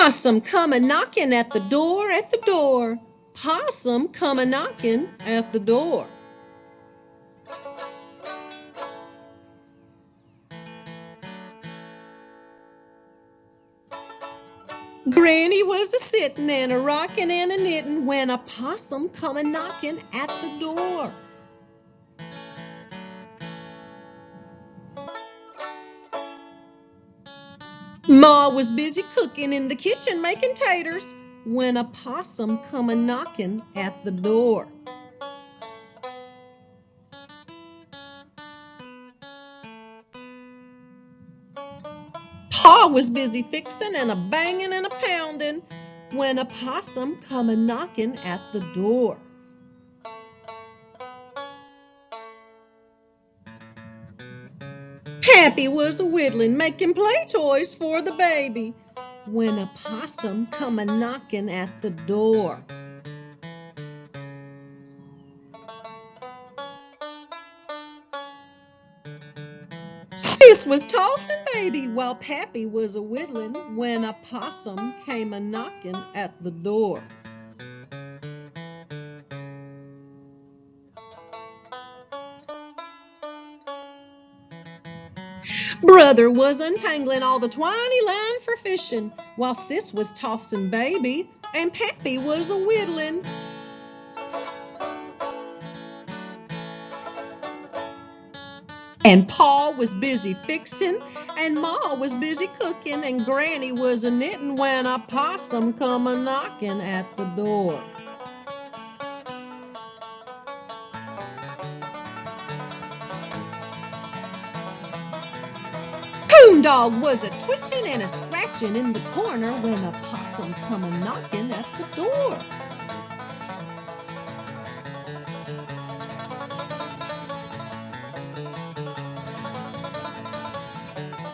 Possum come a-knockin' at the door, at the door. Possum come a-knockin' at the door. Granny was a-sittin' and a-rockin' and a-knittin' when a possum come a-knockin' at the door. Ma was busy cookin' in the kitchen making taters when a possum come a-knockin' at the door. Pa was busy fixin' and a-bangin' and a-poundin' when a possum come a-knockin' at the door. Pappy was a-whittlin' making play toys for the baby when a possum come a-knockin' at the door. Sis was tossin' baby while Pappy was a-whittlin' when a possum came a-knockin' at the door. Brother was untangling all the twiny line for fishing while Sis was tossin' baby and Pappy was a-whittlin'. And Pa was busy fixin' and Ma was busy cookin' and Granny was a-knittin' when a possum come a-knockin' at the door. Coon Dog was a-twitchin' and a-scratchin' in the corner when a possum come a-knockin' at the door.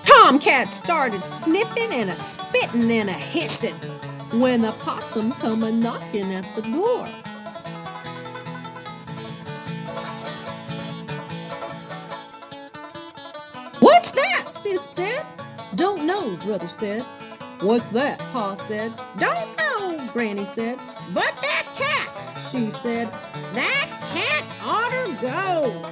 Tomcat started sniffin' and a-spittin' and a-hissin' when a possum come a-knockin' at the door. "What's that?" Sis said. "Don't know," Brother said. "What's that?" Pa said. "Don't know," Granny said. "But that cat," she said, "that cat oughter go."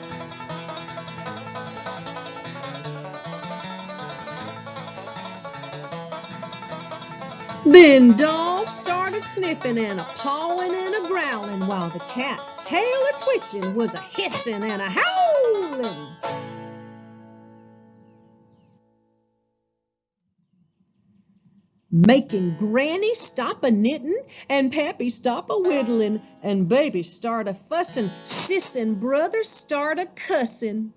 Then Dog started sniffing and a-pawing and a-growling while the cat, tail a-twitching, was a-hissing and a-howling. Making Granny stop a-knittin' and Pappy stop a-whittlin' and Baby start a-fussin', Sis and Brother start a-cussin'.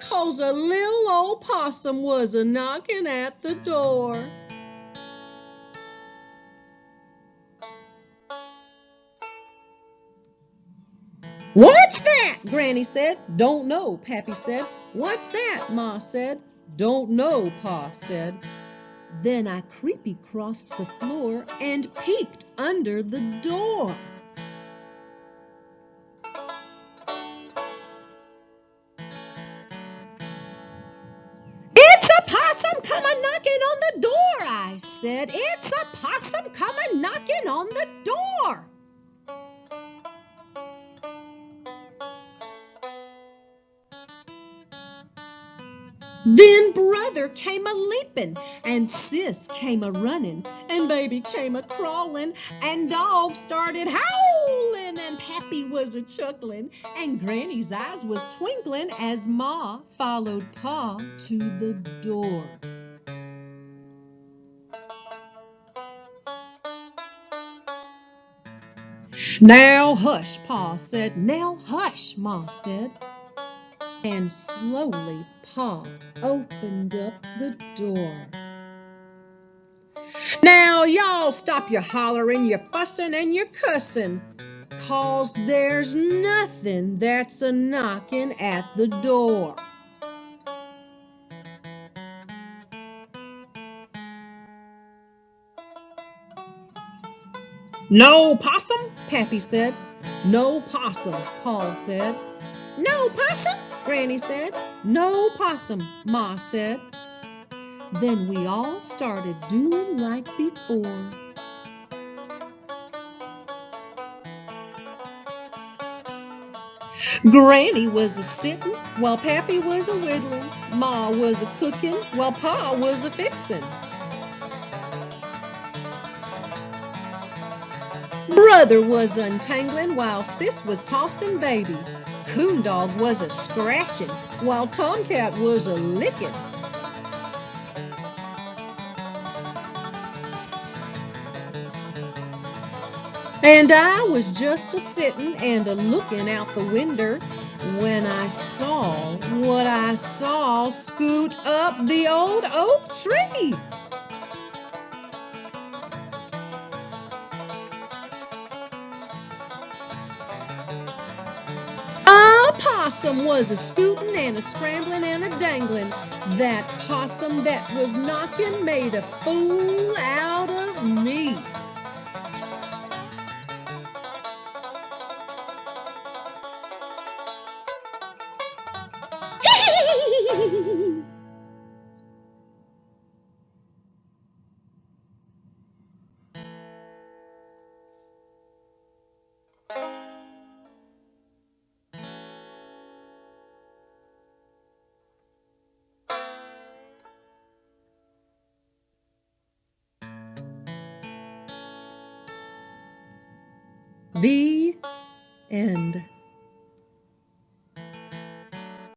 'Cause a little old possum was a-knockin' at the door. "What's that?" Granny said. "Don't know," Pappy said. "What's that?" Ma said. "Don't know," Pa said. Then I creepy crossed the floor and peeked under the door. "It's a possum come a-knockin' on the door," I said. "It's a possum come a-knockin' on the door." Then Brother came a-leapin', and Sis came a-runnin', and Baby came a-crawlin', and Dog started howlin', and Pappy was a-chucklin', and Granny's eyes was twinklin' as Ma followed Pa to the door. "Now hush," Pa said. "Now hush," Ma said. And slowly Pa opened up the door. "Now y'all stop your hollerin', your fussin', and your cussin', 'cause there's nothin' that's a-knockin' at the door." "No possum?" Pappy said. "No possum," Pa said. "No possum?" Granny said. "No possum," Ma said. Then we all started doing like before. Granny was a-sittin' while Pappy was a-whittlin'. Ma was a-cookin' while Pa was a-fixin'. Brother was untangling while Sis was tossing baby. Coon Dog was a-scratching while Tomcat was a-licking. And I was just a-sittin' and a-lookin' out the winder when I saw what I saw scoot up the old oak tree. A possum was a-scootin' and a-scramblin' and a-danglin'. That possum that was knockin' made a fool out of me. The end.